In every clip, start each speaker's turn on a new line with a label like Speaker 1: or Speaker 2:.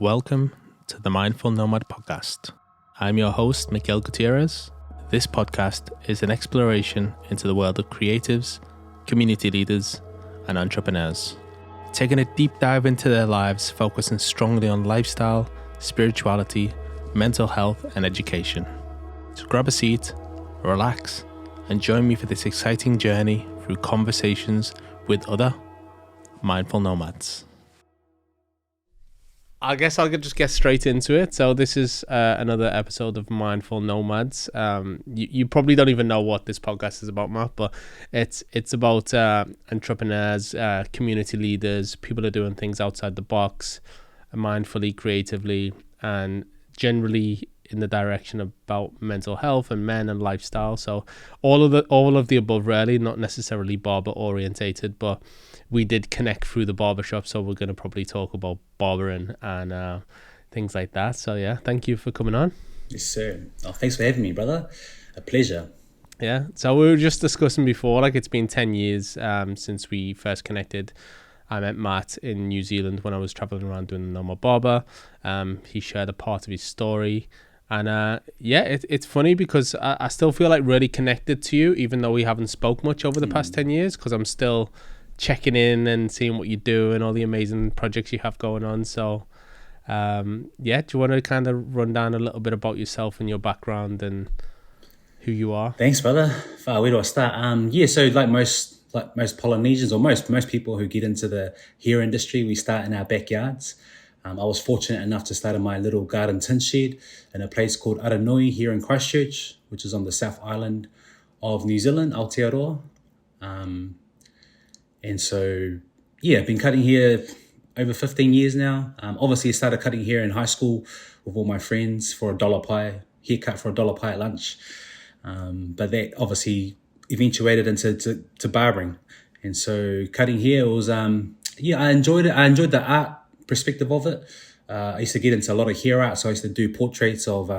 Speaker 1: Welcome to the Mindful Nomad podcast. I'm your host, Miguel Gutierrez. This podcast is an exploration into the world of creatives, community leaders, and entrepreneurs, taking a deep dive into their lives, focusing strongly on lifestyle, spirituality, mental health, and education. So grab a seat, relax, and join me for this exciting journey through conversations with other mindful nomads. I guess I'll just get straight into it. So this is another episode of Mindful Nomads. You probably don't even know what this podcast is about, Matt, but it's about entrepreneurs, community leaders, people who are doing things outside the box, mindfully, creatively, and generally in the direction about mental health and men and lifestyle. So all of the above, really, not necessarily barber orientated, but we did connect through the barbershop, so we're going to probably talk about barbering and things like that. So yeah, thank you for coming on.
Speaker 2: Yes, sir. Oh, thanks for having me, brother. A pleasure.
Speaker 1: Yeah, so we were just discussing before, like it's been 10 years since we first connected. I met Matt in New Zealand when I was traveling around doing the Nomad barber. He shared a part of his story. And it's funny because I still feel like really connected to you, even though we haven't spoke much over the past 10 years, because I'm still checking in and seeing what you do and all the amazing projects you have going on. So, do you want to kind of run down a little bit about yourself and your background and who you are?
Speaker 2: Thanks, brother. Where do I start? So like most Polynesians or most people who get into the hair industry, we start in our backyards. I was fortunate enough to start in my little garden tin shed in a place called Aranui here in Christchurch, which is on the South Island of New Zealand, Aotearoa. And so, I've been cutting hair over 15 years now. Obviously, I started cutting hair in high school with all my friends for $1 pie, haircut for $1 pie at lunch. But that obviously eventuated into barbering. And so cutting hair was, I enjoyed it. I enjoyed the art perspective of it. I used to get into a lot of hair art. So I used to do portraits of,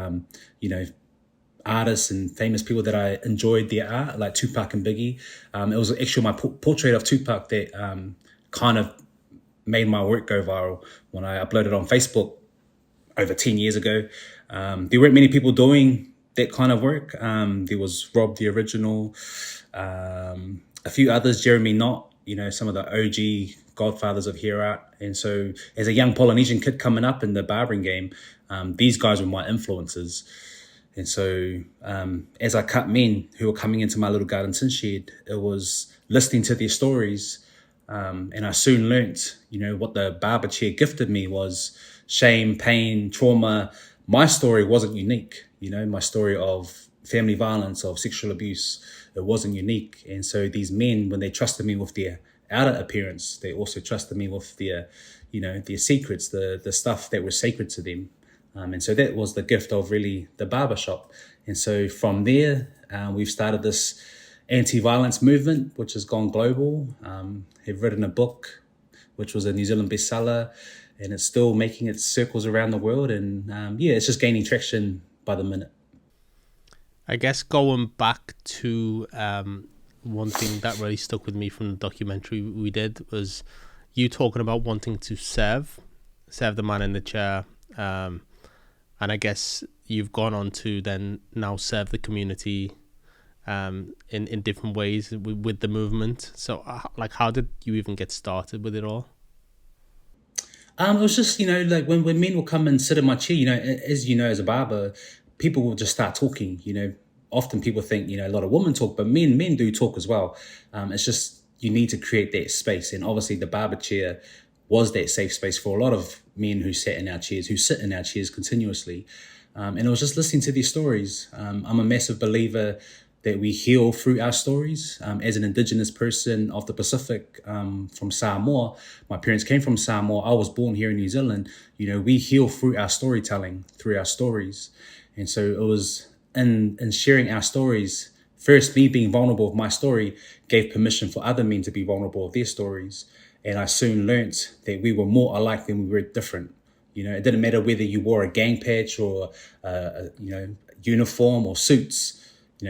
Speaker 2: artists and famous people that I enjoyed their art, like Tupac and Biggie. It was actually my portrait of Tupac that kind of made my work go viral when I uploaded on Facebook over 10 years ago. There weren't many people doing that kind of work. There was Rob the Original, a few others, Jeremy Knott, some of the OG godfathers of hair art. And so as a young Polynesian kid coming up in the barbering game, these guys were my influences. And so as I cut men who were coming into my little garden tin shed, it was listening to their stories. And I soon learnt, what the barber chair gifted me was shame, pain, trauma. My story wasn't unique. My story of family violence, of sexual abuse, it wasn't unique. And so these men, when they trusted me with their outer appearance, they also trusted me with their, their secrets, the stuff that was sacred to them. And so that was the gift of really the barbershop. And so from there, we've started this anti-violence movement, which has gone global. Have written a book, which was a New Zealand bestseller, and it's still making its circles around the world. And it's just gaining traction by the minute.
Speaker 1: I guess going back to one thing that really stuck with me from the documentary we did was you talking about wanting to serve the man in the chair. And I guess you've gone on to then now serve the community in different ways with the movement. So how did you even get started with it all?
Speaker 2: It was just, when men will come and sit in my chair, as as a barber, people will just start talking. Often people think, a lot of women talk, but men do talk as well. It's just you need to create that space. And obviously the barber chair was that safe space for a lot of men who sit in our chairs continuously. And it was just listening to these stories. I'm a massive believer that we heal through our stories. As an Indigenous person of the Pacific, from Samoa, my parents came from Samoa. I was born here in New Zealand. We heal through our storytelling, through our stories. And so it was in sharing our stories, first me being vulnerable with my story gave permission for other men to be vulnerable with their stories. And I soon learnt that we were more alike than we were different. It didn't matter whether you wore a gang patch or, uniform or suits.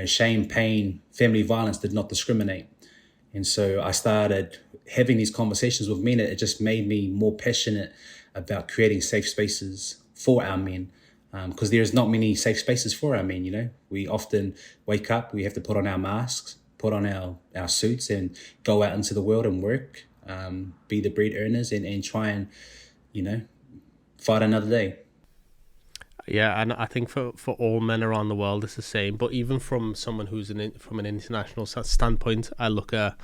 Speaker 2: Shame, pain, family violence did not discriminate. And so I started having these conversations with men, it just made me more passionate about creating safe spaces for our men. Because there's not many safe spaces for our men, We often wake up, we have to put on our masks, put on our suits and go out into the world and work, be the bread earners and try and, fight another day.
Speaker 1: Yeah, and I think for all men around the world, it's the same. But even from someone who's from an international standpoint, I look at,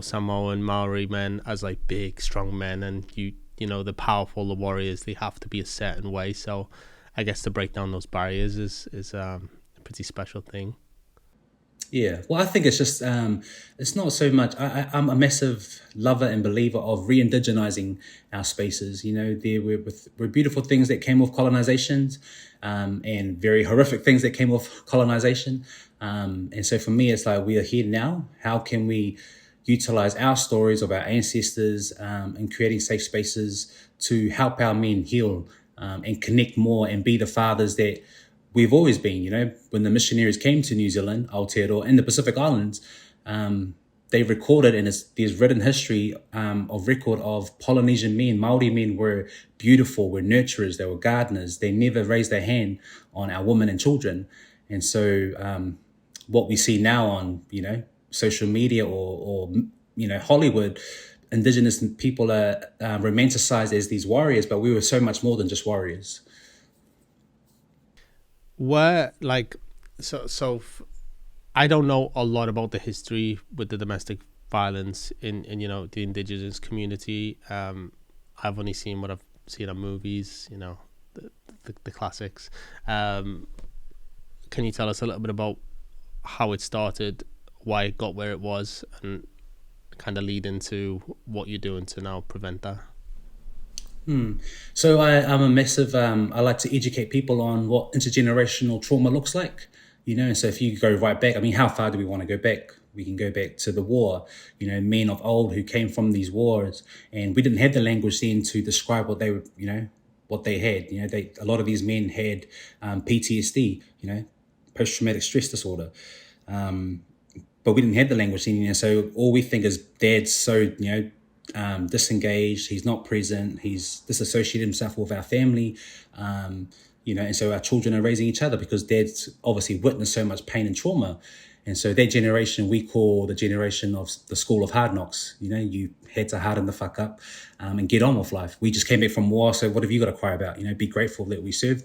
Speaker 1: Samoan Maori men as like big, strong men, and the powerful, the warriors, they have to be a certain way. So I guess to break down those barriers is a pretty special thing.
Speaker 2: Yeah, well, I think it's just it's not so much. I'm a massive lover and believer of re-indigenizing our spaces. We're beautiful things that came off colonizations, and very horrific things that came off colonization. And so for me, it's like we are here now. How can we utilize our stories of our ancestors and creating safe spaces to help our men heal and connect more and be the fathers that we've always been. When the missionaries came to New Zealand, Aotearoa, and the Pacific Islands, they recorded, and there's written history of record of Polynesian men, Maori men were beautiful, were nurturers, they were gardeners. They never raised their hand on our women and children. And so what we see now on, social media or Hollywood, Indigenous people are romanticized as these warriors, but we were so much more than just warriors.
Speaker 1: I don't know a lot about the history with the domestic violence in the Indigenous community. I've only seen what I've seen on movies, the classics. Can you tell us a little bit about how it started, why it got where it was, and kind of lead into what you're doing to now prevent that?
Speaker 2: So I'm a massive, I like to educate people on what intergenerational trauma looks like, so if you go right back, how far do we want to go back? We can go back to the war, men of old who came from these wars, and we didn't have the language then to describe what they were, what they had. A lot of these men had PTSD, post-traumatic stress disorder. But we didn't have the language then, so all we think is dad's so, disengaged, he's not present, he's disassociated himself with our family, and so our children are raising each other because dad's obviously witnessed so much pain and trauma. And so that generation we call the generation of the school of hard knocks. You had to harden the fuck up and get on with life. We just came back from war, so what have you got to cry about? Be grateful that we served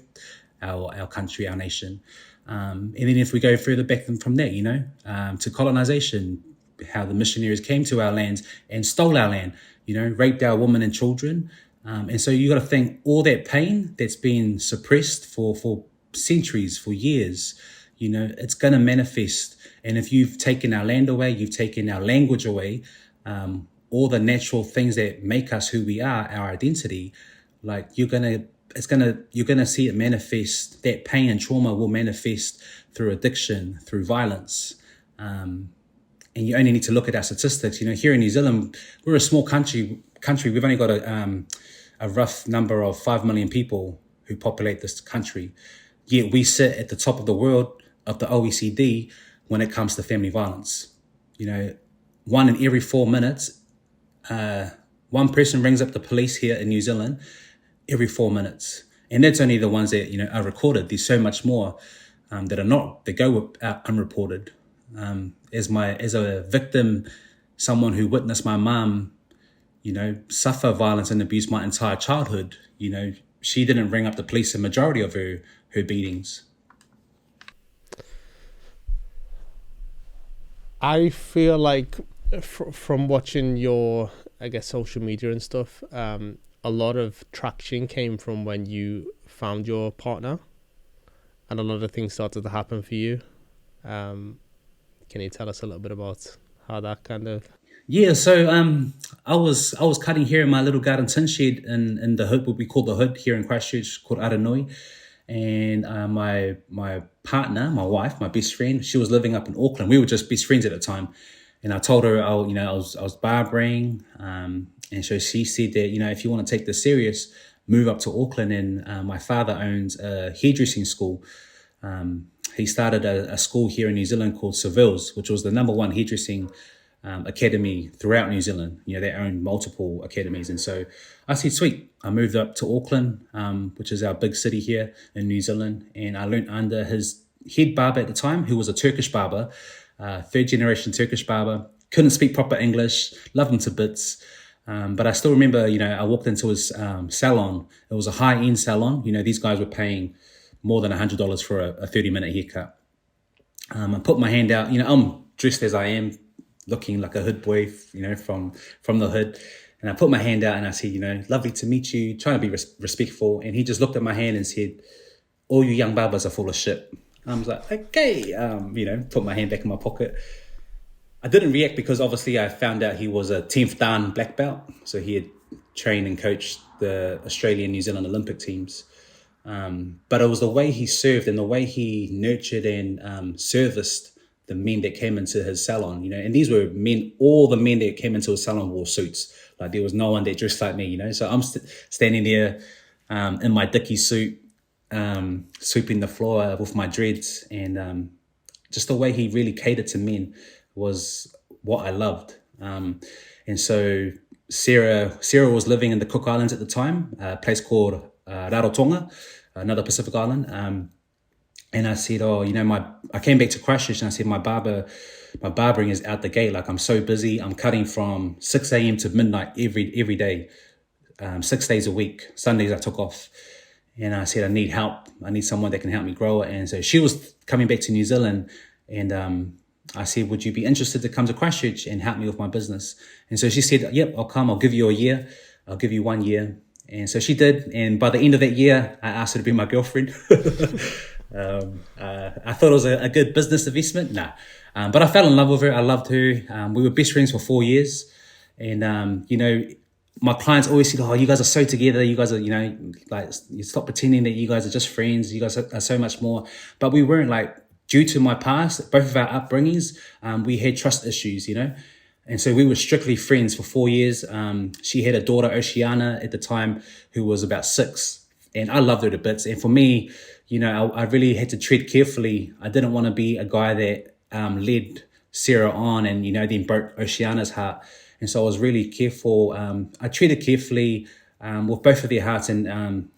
Speaker 2: our country, our nation. And then if we go further back from that, to colonization, how the missionaries came to our lands and stole our land, raped our women and children. And so you got to think all that pain that's been suppressed for centuries, for years, it's going to manifest. And if you've taken our land away, you've taken our language away, all the natural things that make us who we are, our identity, like you're going to see it manifest. That pain and trauma will manifest through addiction, through violence. And you only need to look at our statistics. Here in New Zealand, we're a small country. We've only got a rough number of 5 million people who populate this country. Yet we sit at the top of the world of the OECD when it comes to family violence. 1 in every 4 minutes, one person rings up the police here in New Zealand every 4 minutes. And that's only the ones that, are recorded. There's so much more that are not, that go unreported. As a victim, someone who witnessed my mom, suffer violence and abuse my entire childhood, she didn't ring up the police a majority of her beatings.
Speaker 1: I feel like from watching your, social media and stuff, a lot of traction came from when you found your partner, and a lot of things started to happen for you. Can you tell us a little bit about how that kind of...
Speaker 2: Yeah, so I was cutting hair in my little garden tin shed in the hood, what we call the hood here in Christchurch, called Aranui. And my partner, my wife, my best friend, she was living up in Auckland. We were just best friends at the time. And I told her, I was barbering. And so she said that, if you want to take this serious, move up to Auckland. And my father owns a hairdressing school. He started a school here in New Zealand called Seville's, which was the number one hairdressing academy throughout New Zealand. They own multiple academies. And so I said, sweet. I moved up to Auckland, which is our big city here in New Zealand. And I learned under his head barber at the time, who was a Turkish barber, third generation Turkish barber. Couldn't speak proper English, loved him to bits. But I still remember, I walked into his salon. It was a high-end salon. These guys were paying more than $100 for a 30-minute haircut. I put my hand out. I'm dressed as I am, looking like a hood boy, from the hood. And I put my hand out and I said, lovely to meet you, trying to be respectful. And he just looked at my hand and said, all you young barbers are full of shit. I was like, okay, put my hand back in my pocket. I didn't react because obviously I found out he was a 10th Dan black belt. So he had trained and coached the Australian, New Zealand Olympic teams. But it was the way he served and the way he nurtured and serviced the men that came into his salon, and these were men, all the men that came into his salon wore suits. Like there was no one that dressed like me, So I'm standing there in my Dickie suit, sweeping the floor with my dreads. And just the way he really catered to men was what I loved. And so Sarah was living in the Cook Islands at the time, a place called Rarotonga, another Pacific island. And I said, I came back to Christchurch and I said, my barbering is out the gate. Like I'm so busy. I'm cutting from 6 a.m. to midnight every day, 6 days a week. Sundays I took off. And I said, I need help. I need someone that can help me grow it. And so she was coming back to New Zealand. And I said, would you be interested to come to Christchurch and help me with my business? And so she said, yep, I'll come. I'll give you a year. I'll give you 1 year. And so she did. And by the end of that year, I asked her to be my girlfriend. I thought it was a good business investment. But I fell in love with her. I loved her. We were best friends for 4 years. And, my clients always said, oh, you guys are so together. You guys are, you stop pretending that you guys are just friends. You guys are so much more. But we weren't due to my past, both of our upbringings, we had trust issues, And so we were strictly friends for 4 years. She had a daughter, Oceana, at the time, who was about 6. And I loved her to bits. And for me, I really had to tread carefully. I didn't want to be a guy that led Sarah on and, then broke Oceana's heart. And so I was really careful. I treated carefully with both of their hearts. And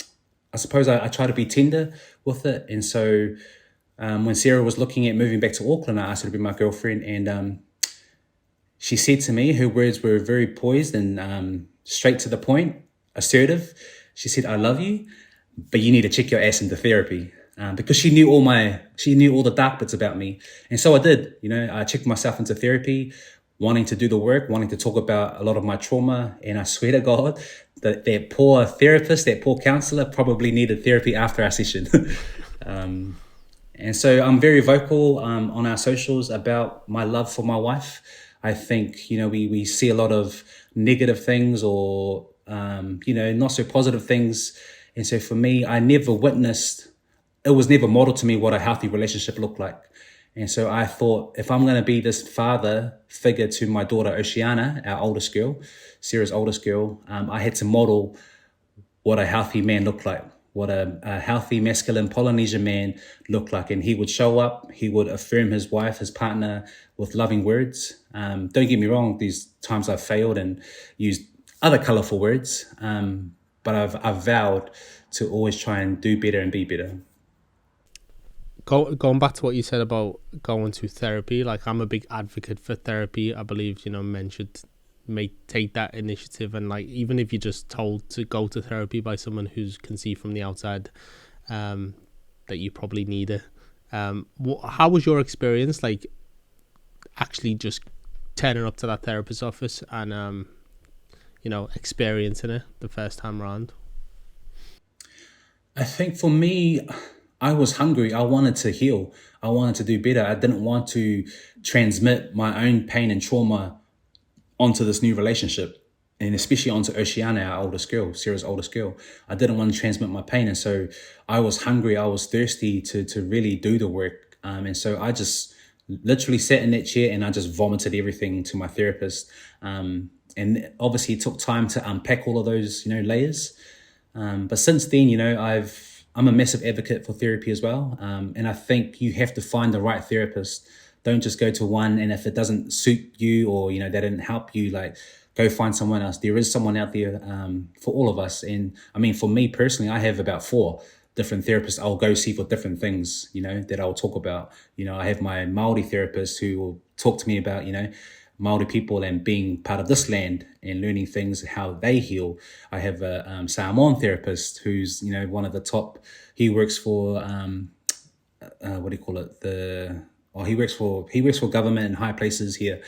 Speaker 2: I suppose I try to be tender with it. And so when Sarah was looking at moving back to Auckland, I asked her to be my girlfriend. And she said to me, her words were very poised and straight to the point, assertive. She said, I love you, but you need to check your ass into therapy. Because she knew all the dark bits about me. And so I did, I checked myself into therapy, wanting to do the work, wanting to talk about a lot of my trauma. And I swear to God, that poor therapist, that poor counselor probably needed therapy after our session. And so I'm very vocal on our socials about my love for my wife. I think, we see a lot of negative things or, not so positive things. And so for me, it was never modeled to me what a healthy relationship looked like. And so I thought, if I'm going to be this father figure to my daughter, Oceana, our oldest girl, Sarah's oldest girl, I had to model what a healthy man looked like, what a healthy masculine Polynesian man looked like. And he would show up, he would affirm his wife, his partner with loving words. Don't get me wrong, these times I've failed and used other colorful words, but I've vowed to always try and do better and be better.
Speaker 1: Going back to what you said about going to therapy, I'm a big advocate for therapy. I believe, men should take that initiative. And even if you're just told to go to therapy by someone who can see from the outside that you probably need it. How was your experience, actually just turning up to that therapist's office and, experiencing it the first time around?
Speaker 2: I think for me, I was hungry. I wanted to heal. I wanted to do better. I didn't want to transmit my own pain and trauma onto this new relationship, and especially onto Oceana, our oldest girl, Sarah's oldest girl. I didn't want to transmit my pain. And so I was hungry. I was thirsty to really do the work. And so I just literally sat in that chair and I just vomited everything to my therapist. And obviously it took time to unpack all of those, layers. But since then, I'm a massive advocate for therapy as well. And I think you have to find the right therapist Don't just go to one, and if it doesn't suit you, or they didn't help you, like, go find someone else. There is someone out there for all of us. And I mean, for me personally, I have about 4 different therapists I'll go see for different things, that I'll talk about. I have my Maori therapist who will talk to me about, Maori people and being part of this land and learning things, how they heal. I have a Samoan therapist who's, one of the top. He works for, what do you call it? He works for government in high places here.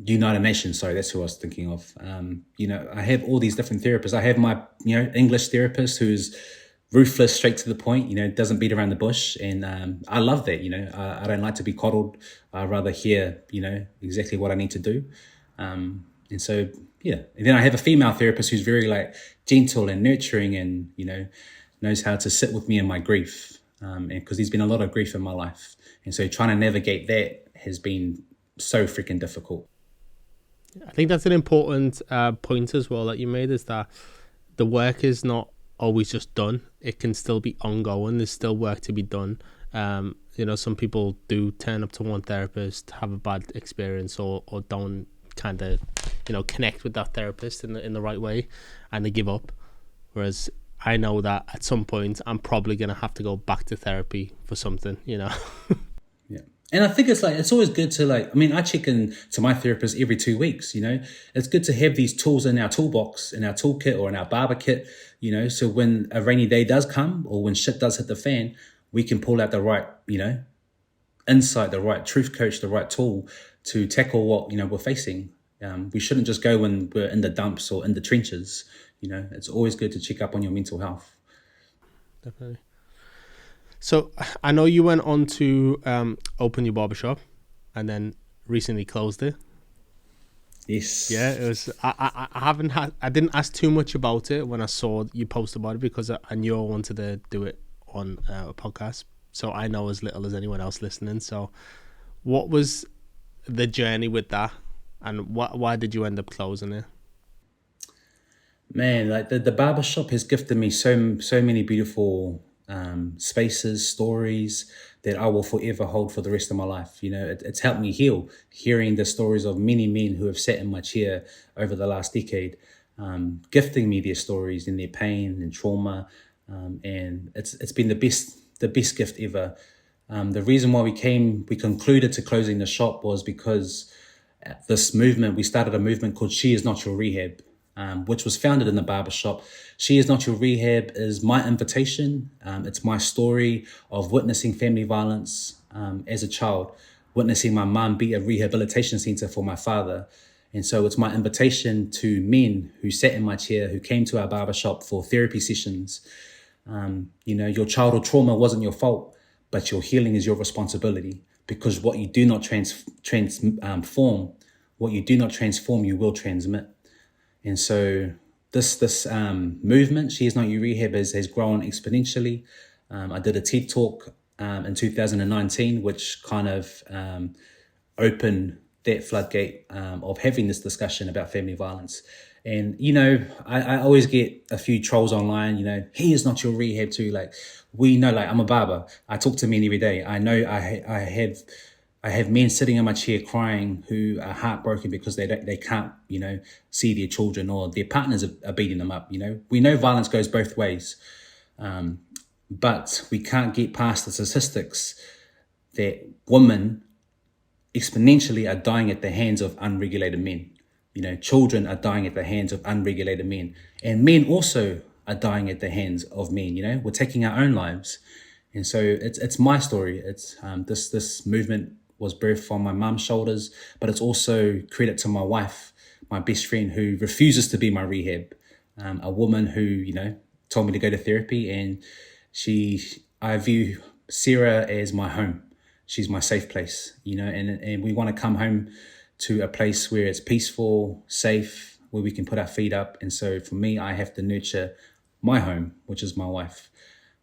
Speaker 2: United Nations, sorry, that's who I was thinking of. I have all these different therapists. I have my, English therapist who's ruthless, straight to the point, doesn't beat around the bush. And I love that, I don't like to be coddled. I rather hear, exactly what I need to do. And so, yeah. And then I have a female therapist who's very like gentle and nurturing and, knows how to sit with me in my grief. And because there's been a lot of grief in my life. And so trying to navigate that has been so freaking difficult.
Speaker 1: I think that's an important point as well that you made, is that the work is not always just done. It can still be ongoing. There's still work to be done. Some people do turn up to one therapist, have a bad experience, or don't kind of, connect with that therapist in the right way, and they give up. Whereas I know that at some point I'm probably going to have to go back to therapy for something, Yeah.
Speaker 2: And I think it's always good to I check in to my therapist every 2 weeks, It's good to have these tools in our toolbox, in our toolkit or in our barber kit, so when a rainy day does come or when shit does hit the fan, we can pull out the right, insight, the right truth coach, the right tool to tackle what, we're facing. We shouldn't just go when we're in the dumps or in the trenches, It's always good to check up on your mental health.
Speaker 1: Definitely. So I know you went on to open your barbershop and then recently closed it.
Speaker 2: Yes.
Speaker 1: Yeah, it was. I didn't ask too much about it when I saw you post about it, because I knew I wanted to do it on a podcast. So I know as little as anyone else listening. So what was the journey with that, and why did you end up closing it?
Speaker 2: Man, like the barbershop has gifted me so many beautiful spaces, stories that I will forever hold for the rest of my life. It's helped me heal, hearing the stories of many men who have sat in my chair over the last decade, gifting me their stories and their pain and trauma. And it's been the best gift ever. The reason why we concluded to closing the shop was because we started a movement called She Is Not Your Rehab, which was founded in the barbershop. She Is Not Your Rehab is my invitation. It's my story of witnessing family violence as a child, witnessing my mum be a rehabilitation center for my father. And so it's my invitation to men who sat in my chair, who came to our barbershop for therapy sessions. Your childhood trauma wasn't your fault, but your healing is your responsibility, because what you do not transform, you will transmit. And so this movement, She Is Not Your Rehab, has grown exponentially. I did a TED Talk in 2019, which kind of opened that floodgate of having this discussion about family violence. And, I always get a few trolls online, he is not your rehab too. Like, we know, like, I'm a barber. I talk to men every day. I know I have men sitting in my chair crying who are heartbroken because they can't, see their children, or their partners are beating them up. We know violence goes both ways, but we can't get past the statistics that women exponentially are dying at the hands of unregulated men. Children are dying at the hands of unregulated men, and men also are dying at the hands of men. We're taking our own lives. And so it's my story. It's this movement was birthed on my mum's shoulders, but it's also credit to my wife, my best friend, who refuses to be my rehab. A woman who, told me to go to therapy, and I view Sarah as my home. She's my safe place, and we want to come home to a place where it's peaceful, safe, where we can put our feet up. And so for me, I have to nurture my home, which is my wife.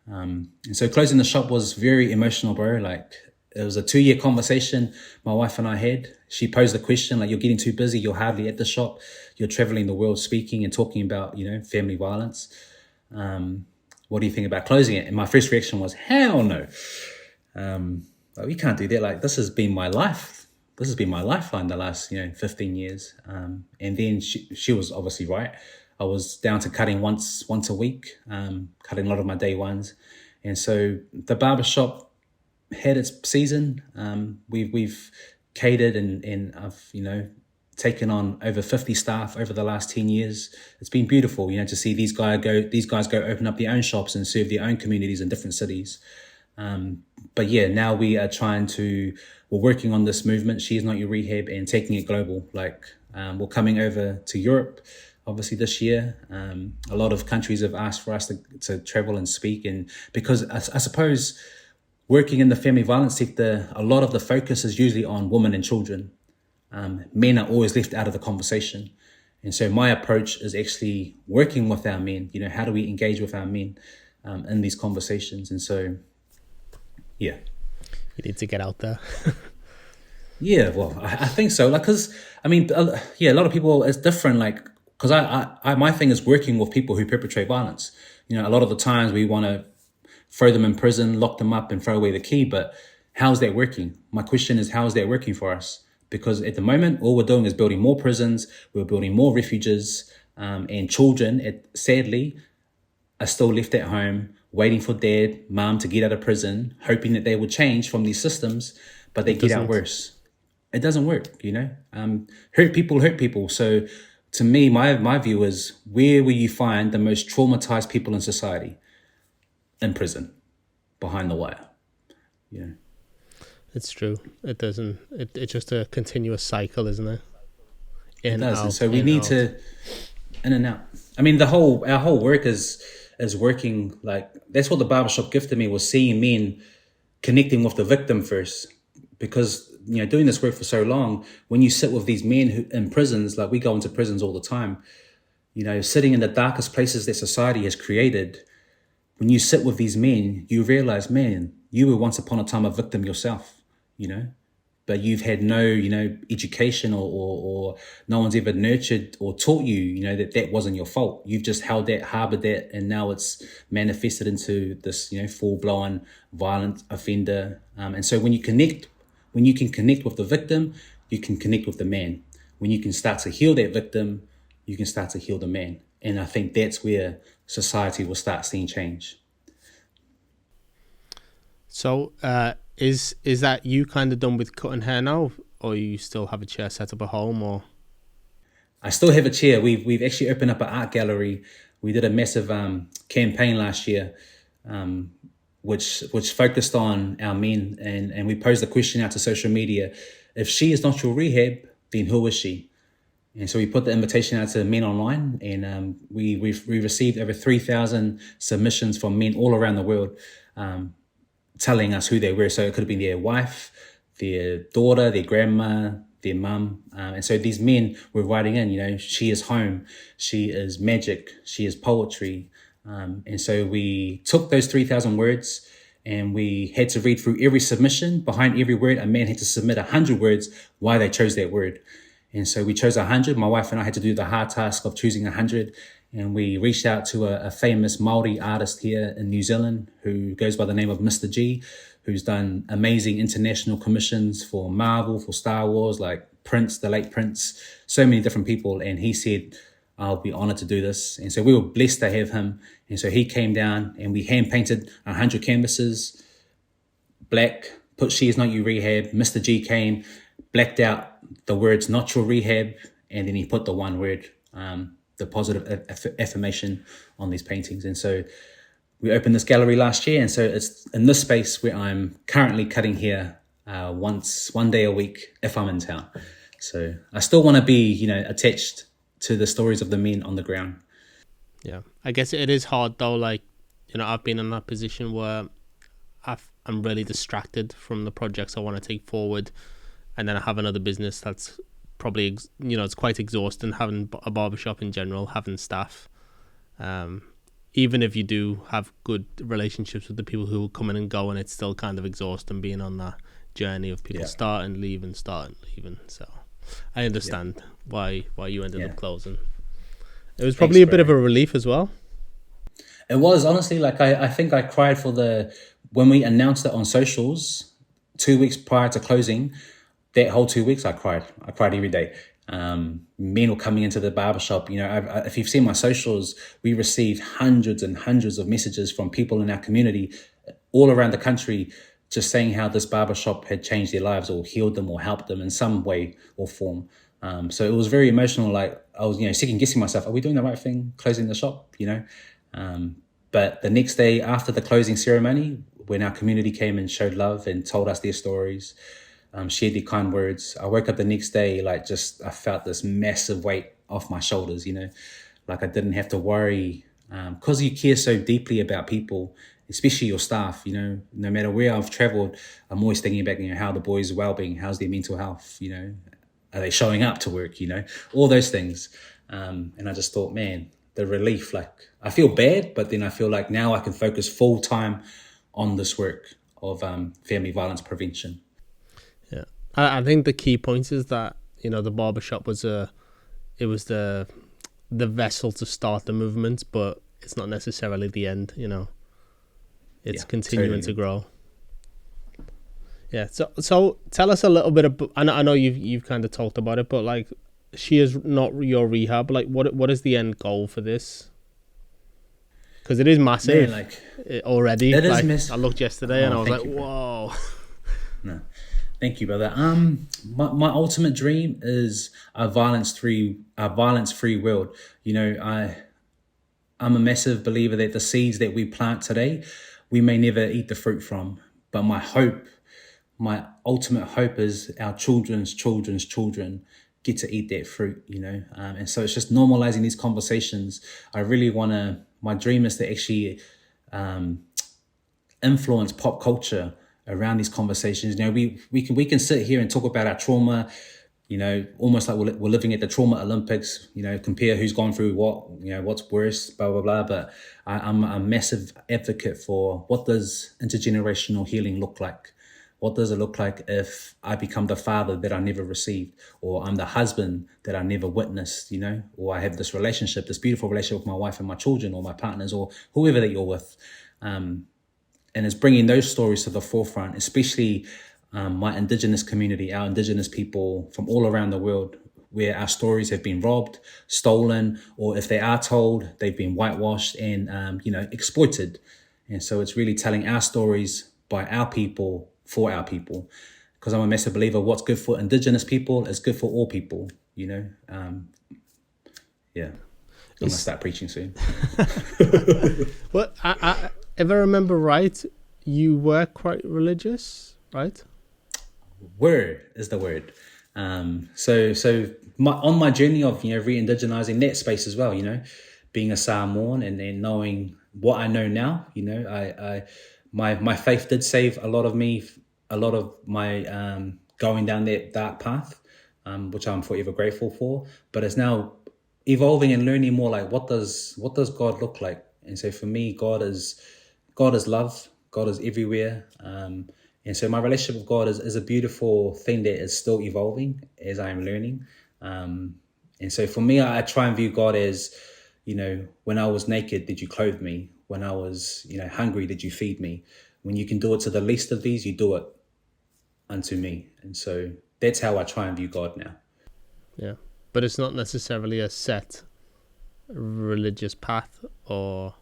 Speaker 2: And so closing the shop was very emotional, bro. Like, it was a 2-year conversation my wife and I had. She posed the question, like, you're getting too busy. You're hardly at the shop. You're traveling the world speaking and talking about, family violence. What do you think about closing it? And my first reaction was, hell no. Like, we can't do that. Like, this has been my life. This has been my lifeline the last, 15 years. And then she was obviously right. I was down to cutting once a week, cutting a lot of my day ones. And so the barbershop had its season. We've catered and I've, taken on over 50 staff over the last 10 years. It's been beautiful, to see these guys go open up their own shops and serve their own communities in different cities. But yeah, now we're working on this movement, She Is Not Your Rehab, and taking it global. Like, we're coming over to Europe, obviously this year. A lot of countries have asked for us to travel and speak. And because I suppose working in the family violence sector, a lot of the focus is usually on women and children. Men are always left out of the conversation. And so my approach is actually working with our men. How do we engage with our men in these conversations? And so, yeah.
Speaker 1: You need to get out there.
Speaker 2: Yeah, well, I think so. Like, because, a lot of people, it's different. Like, because I my thing is working with people who perpetrate violence. A lot of the times we want to throw them in prison, lock them up and throw away the key. But how's that working? My question is, how is that working for us? Because at the moment, all we're doing is building more prisons, we're building more refuges, and children, sadly, are still left at home, waiting for dad, mom to get out of prison, hoping that they will change from these systems, but they get out worse. It doesn't work, Hurt people. So to me, my view is, where will you find the most traumatized people in society? In prison, behind the wire,
Speaker 1: It's true. It doesn't. It's just a continuous cycle, isn't it?
Speaker 2: It does, and so we need to in and out. Our whole work is working. Like, that's what the barbershop gifted me, was seeing men connecting with the victim first. Because doing this work for so long, when you sit with these men who in prisons, like we go into prisons all the time, sitting in the darkest places that society has created. When you sit with these men, you realize, man, you were once upon a time a victim yourself. But you've had no, education or no one's ever nurtured or taught you, that wasn't your fault. You've just held that, harbored that, and now it's manifested into this, full-blown violent offender. And so when you can connect with the victim, you can connect with the man. When you can start to heal that victim, you can start to heal the man. And I think that's where society will start seeing change.
Speaker 1: So, is that you kind of done with cutting hair now, or you still have a chair set up at home, or?
Speaker 2: I still have a chair. We've actually opened up an art gallery. We did a massive campaign last year, which focused on our men, and we posed the question out to social media: if she is not your rehab, then who is she? And so we put the invitation out to men online, and we received over 3,000 submissions from men all around the world, telling us who they were. So it could have been their wife, their daughter, their grandma, their mum. And so these men were writing in, she is home, she is magic, she is poetry. And so we took those 3,000 words and we had to read through every submission. Behind every word, a man had to submit 100 words why they chose that word. And so we chose 100. My wife and I had to do the hard task of choosing 100. And we reached out to a famous Māori artist here in New Zealand who goes by the name of Mr. G, who's done amazing international commissions for Marvel, for Star Wars, like Prince, the late Prince, so many different people. And he said, I'll be honored to do this. And so we were blessed to have him. And so he came down and we hand painted 100 canvases, black, put She Is Not Your Rehab. Mr. G came, blacked out the words Not Your Rehab, and then he put the one word, the positive affirmation on these paintings. And so we opened this gallery last year. And so it's in this space where I'm currently cutting hair one day a week if I'm in town. So I still want to be, attached to the stories of the men on the ground.
Speaker 1: Yeah, I guess it is hard though. Like, I've been in that position where I'm really distracted from the projects I want to take forward. And then I have another business that's probably, it's quite exhausting, having a barbershop in general, having staff. Even if you do have good relationships with the people who will come in and go, and it's still kind of exhausting being on that journey of people starting, leaving. So I understand why you ended up closing. It was probably a bit of a relief as well.
Speaker 2: It was, honestly, like I think I cried when we announced it on socials. 2 weeks prior to closing, that whole 2 weeks, I cried. I cried every day. Men were coming into the barbershop. If you've seen my socials, we received hundreds and hundreds of messages from people in our community all around the country, just saying how this barbershop had changed their lives or healed them or helped them in some way or form. So it was very emotional. Like I was, second guessing myself. Are we doing the right thing, closing the shop? But the next day after the closing ceremony, when our community came and showed love and told us their stories, shared their kind words, I woke up the next day, I felt this massive weight off my shoulders, like I didn't have to worry, because you care so deeply about people, especially your staff, no matter where I've traveled, I'm always thinking about, how the boys' well-being, how's their mental health, are they showing up to work, all those things. And I just thought, man, the relief, I feel bad, but then I feel like now I can focus full time on this work of family violence prevention.
Speaker 1: Yeah, I think the key point is that the barbershop was the vessel to start the movement, but it's not necessarily the end. It's continuing to grow. Yeah. So tell us a little bit about. I know you've kind of talked about it, but she is not your rehab. What is the end goal for this? Because it is massive. Already.
Speaker 2: It is massive.
Speaker 1: I looked yesterday and I was like, whoa.
Speaker 2: No, thank you, brother. My ultimate dream is a violence-free world. I'm a massive believer that the seeds that we plant today, we may never eat the fruit from. But my ultimate hope is our children's children's children get to eat that fruit, and so it's just normalizing these conversations. I really my dream is to actually influence pop culture around these conversations. We can sit here and talk about our trauma, almost like we're living at the trauma Olympics, compare who's gone through what, what's worse, blah, blah, blah. But I'm a massive advocate for what does intergenerational healing look like? What does it look like if I become the father that I never received, or I'm the husband that I never witnessed, or I have this relationship, this beautiful relationship with my wife and my children or my partners or whoever that you're with. And it's bringing those stories to the forefront, especially my Indigenous community, our Indigenous people from all around the world, where our stories have been robbed, stolen, or if they are told, they've been whitewashed and, exploited. And so it's really telling our stories by our people, for our people, because I'm a massive believer what's good for Indigenous people is good for all people, I'm gonna start preaching soon.
Speaker 1: Well, I if I remember right, you were quite religious, right?
Speaker 2: Word is the word. So on my journey of re-indigenizing that space as well, being a Samoan and then knowing what I know now, my faith did save a lot of my going down that dark path, which I'm forever grateful for. But it's now evolving and learning more what does God look like? And so for me, God is love. God is everywhere. And so my relationship with God is a beautiful thing that is still evolving as I am learning. And so for me, I try and view God as, when I was naked, did you clothe me? When I was, hungry, did you feed me? When you can do it to the least of these, you do it unto me. And so that's how I try and view God now.
Speaker 1: Yeah. But it's not necessarily a set religious path, or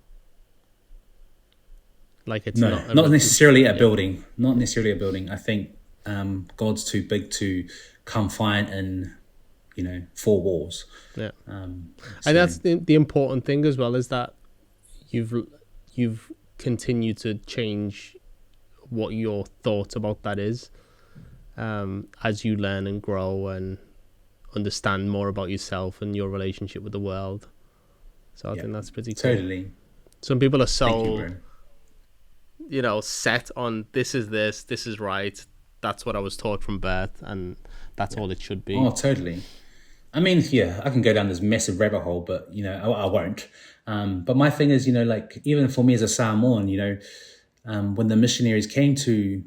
Speaker 1: it's
Speaker 2: not necessarily a building. Not necessarily a building. I think God's too big to confine in, 4 walls.
Speaker 1: Yeah. And that's the important thing as well, is that you've continued to change what your thoughts about that is, as you learn and grow and understand more about yourself and your relationship with the world. So I think that's pretty cool.
Speaker 2: Totally.
Speaker 1: Some people are so, set on this is right. That's what I was taught from birth, and that's all it should be.
Speaker 2: Oh, totally. I mean, I can go down this massive rabbit hole, but, I won't. But my thing is, even for me as a Samoan, when the missionaries came to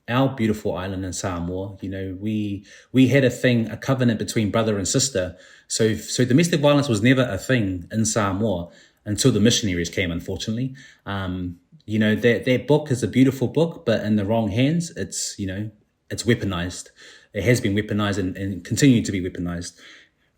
Speaker 2: our beautiful island in Samoa, we had a covenant between brother and sister. So domestic violence was never a thing in Samoa until the missionaries came, unfortunately. That book is a beautiful book, but in the wrong hands, it's it's weaponized. It has been weaponized and continued to be weaponized.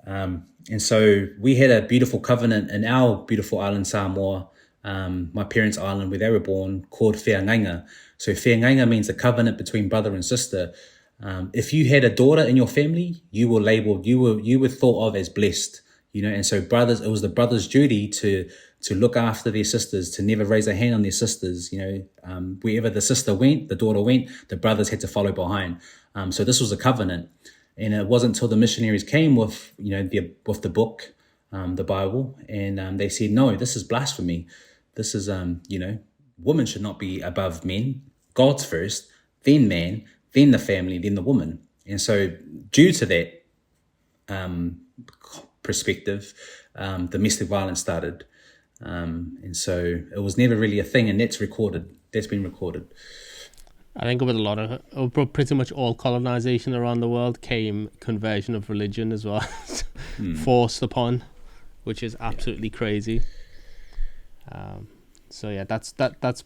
Speaker 2: And so we had a beautiful covenant in our beautiful island, Samoa, my parents' island where they were born, called Whiangainga. So Whiangainga means the covenant between brother and sister. If you had a daughter in your family, you were labeled, you were thought of as blessed, and so it was the brother's duty to look after their sisters, to never raise a hand on their sisters, wherever the sister went, the daughter went, the brothers had to follow behind. So this was a covenant. And it wasn't until the missionaries came with, with the book, the Bible, and they said, no, this is blasphemy. This is, women should not be above men. God's first, then man, then the family, then the woman. And so due to that perspective, domestic violence started. And so it was never really a thing, and that's recorded. That's been recorded.
Speaker 1: I think with a lot of pretty much all colonization around the world came conversion of religion as well, forced upon, which is absolutely crazy. So yeah, that's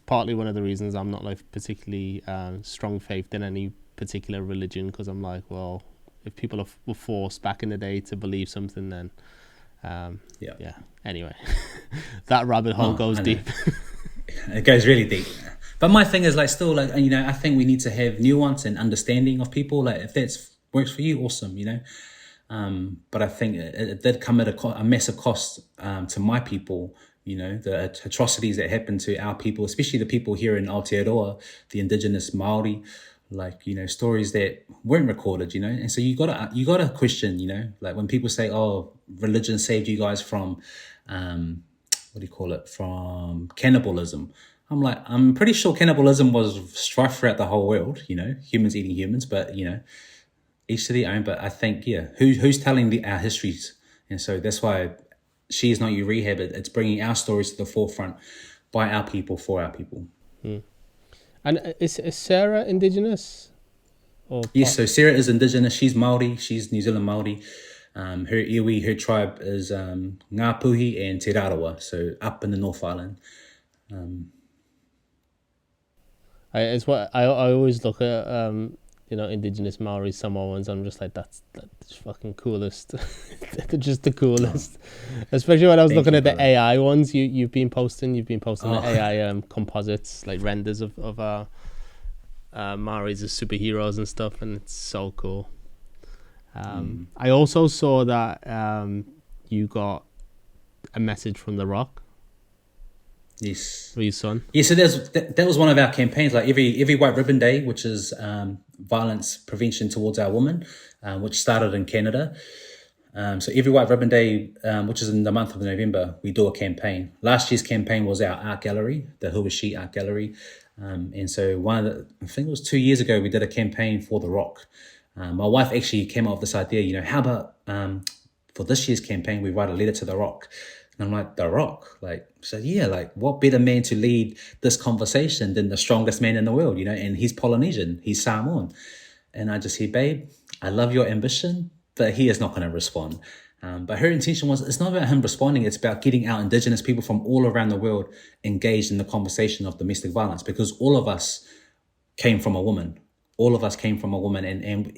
Speaker 1: partly one of the reasons I'm not like particularly strong faith in any particular religion, because I'm like, well, if people were forced back in the day to believe something, then yeah. Anyway, that rabbit hole goes deep.
Speaker 2: It goes really deep. But my thing is I think we need to have nuance and understanding of people. Like if that works for you, awesome, But I think it did come at a massive cost to my people. The atrocities that happened to our people, especially the people here in Aotearoa, the Indigenous Maori, stories that weren't recorded, And so you gotta question, like when people say, "Oh, religion saved you guys from, from cannibalism." I'm like, I'm pretty sure cannibalism was strife throughout the whole world, humans eating humans, but, each to their own. But I think, who's telling our histories? And so that's why She Is Not Your Rehab. It's bringing our stories to the forefront by our people, for our people.
Speaker 1: And is Sarah Indigenous?
Speaker 2: Yes, so Sarah is Indigenous. She's Māori. She's New Zealand Māori. Her iwi, her tribe is Ngāpuhi and Te Rarawa, so up in the North Island.
Speaker 1: It's what I always look at, Indigenous Maori Samoans. I'm just like, that's fucking coolest. They're just the coolest. Especially when I was looking at the AI ones you've been posting. You've been posting the AI composites, like renders of Maoris as superheroes and stuff, and it's so cool. I also saw that you got a message from The Rock.
Speaker 2: Yes.
Speaker 1: For your son.
Speaker 2: Yeah, so that was one of our campaigns, like every White Ribbon Day, which is violence prevention towards our women, which started in Canada. So every White Ribbon Day, which is in the month of November, we do a campaign. Last year's campaign was our art gallery, the Huashi Art Gallery. And so I think it was 2 years ago, we did a campaign for The Rock. My wife actually came up with this idea, how about for this year's campaign, we write a letter to The Rock. And I'm like, The Rock? What better man to lead this conversation than the strongest man in the world, And he's Polynesian, he's Samoan. And I just said, babe, I love your ambition, but he is not going to respond. But her intention was, it's not about him responding, it's about getting our Indigenous people from all around the world engaged in the conversation of domestic violence, because all of us came from a woman. All of us came from a woman. And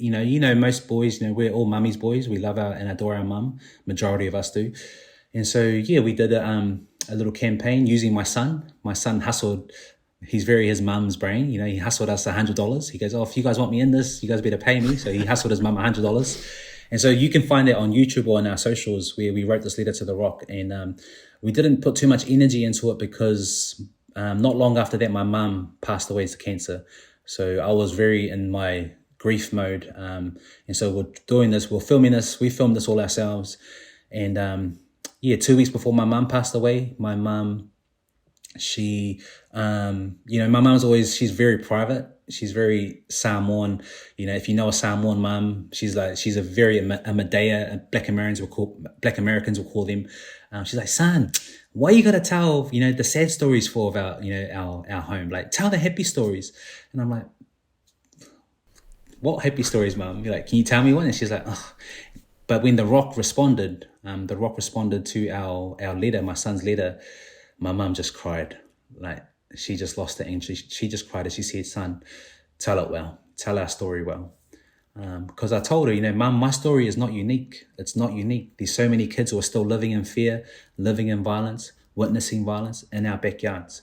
Speaker 2: most boys, we're all mummy's boys. We love and adore our mum. Majority of us do. And so, we did a little campaign using my son. My son hustled. He's very his mum's brain. He hustled us $100. He goes, if you guys want me in this, you guys better pay me. So he hustled his mum $100. And so you can find it on YouTube or on our socials where we wrote this letter to The Rock. And we didn't put too much energy into it because not long after that, my mum passed away to cancer. So I was very in my grief mode. And so we're doing this, we're filming this. We filmed this all ourselves. And 2 weeks before my mum passed away, my mum, my mum's always, she's very private. She's very Samoan. If you know a Samoan mum, she's a very Amadea, Black Americans will call them. She's like, son, why you gotta tell, the sad stories for about, our home? Like, tell the happy stories. And I'm like, what happy stories, mum? You're like, can you tell me one? And she's like, oh. But when The Rock responded to our letter, my son's letter, my mum just cried. Like, she just lost it, and she just cried as she said, son, tell it well. tell our story well. Because I told her, Mum, my story is not unique. It's not unique. There's so many kids who are still living in fear, living in violence, witnessing violence in our backyards.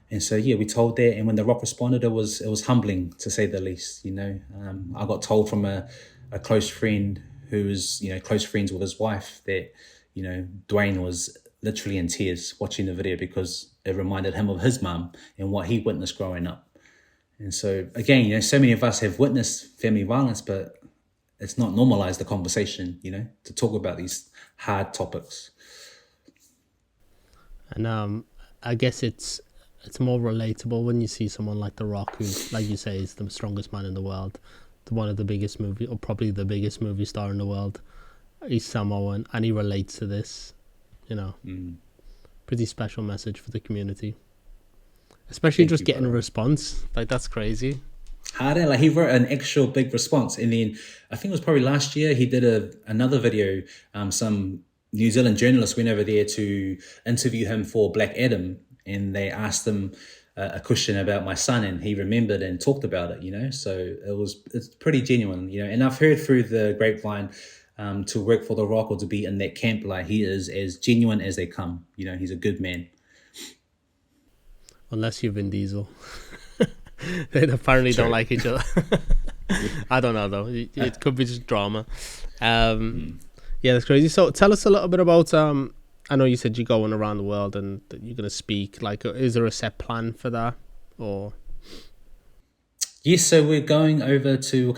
Speaker 2: And so, yeah, we told that. And when The Rock responded, it was humbling, to say the least. I got told from a close friend who was, close friends with his wife that, Dwayne was literally in tears watching the video because it reminded him of his mum and what he witnessed growing up. And so, again, so many of us have witnessed family violence, but it's not normalized the conversation, to talk about these hard topics.
Speaker 1: And I guess it's more relatable when you see someone like The Rock, who, like you say, is the strongest man in the world, one of the biggest movie, or probably the biggest movie star in the world. He's Samoan, and he relates to this, Pretty special message for the community. Especially
Speaker 2: Thank
Speaker 1: just
Speaker 2: you,
Speaker 1: getting
Speaker 2: bro.
Speaker 1: a response. Like, that's crazy.
Speaker 2: Like, he wrote an actual big response. And then I think it was probably last year, he did another video. Some New Zealand journalists went over there to interview him for Black Adam. And they asked him a question about my son, and he remembered and talked about it, So it's pretty genuine, And I've heard through the grapevine, to work for The Rock or to be in that camp, like, he is as genuine as they come. He's a good man.
Speaker 1: Unless you're Vin Diesel. They apparently don't like each other. I don't know, though. It could be just drama. Yeah, that's crazy. So tell us a little bit about... I know you said you're going around the world and that you're going to speak. Like, is there a set plan for that? Or...
Speaker 2: Yes, so we're coming over to,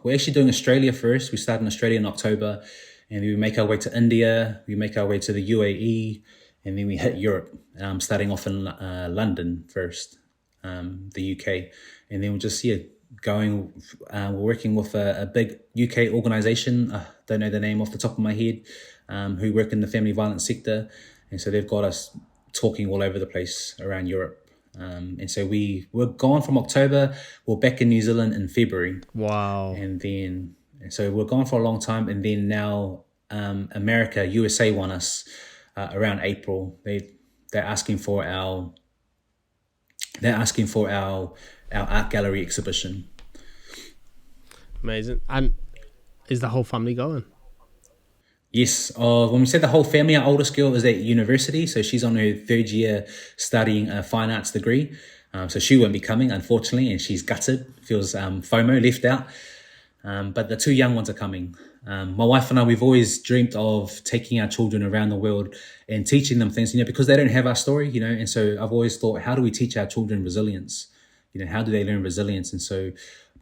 Speaker 2: we're actually doing Australia first. We start in Australia in October, and we make our way to India, we make our way to the UAE, and then we hit Europe, starting off in London first, the UK. And then we'll just, we're working with a big UK organisation, don't know the name off the top of my head, who work in the family violence sector. And so they've got us talking all over the place around Europe. And so we're gone from October. We're back in New Zealand in February.
Speaker 1: Wow.
Speaker 2: And so we're gone for a long time. And then now America, USA want us around April. They're asking for our art gallery exhibition.
Speaker 1: Amazing. And is the whole family going?
Speaker 2: Yes. When we say the whole family, our oldest girl is at university. So she's on her third year studying a fine arts degree. So she won't be coming, unfortunately, and she's gutted, feels FOMO, left out. But the two young ones are coming. My wife and I, we've always dreamt of taking our children around the world and teaching them things, because they don't have our story, And so I've always thought, how do we teach our children resilience? How do they learn resilience? And so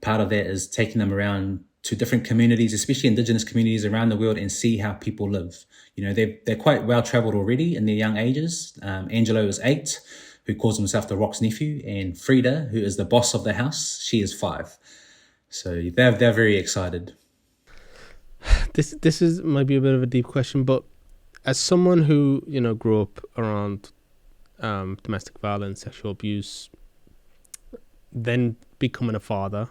Speaker 2: part of that is taking them around to different communities, especially Indigenous communities around the world, and see how people live. They're quite well traveled already in their young ages. Angelo is 8, who calls himself the Rock's nephew, and Frida, who is the boss of the house, she is 5. So they're very excited.
Speaker 1: This is might be a bit of a deep question, but as someone who grew up around domestic violence, sexual abuse, then becoming a father,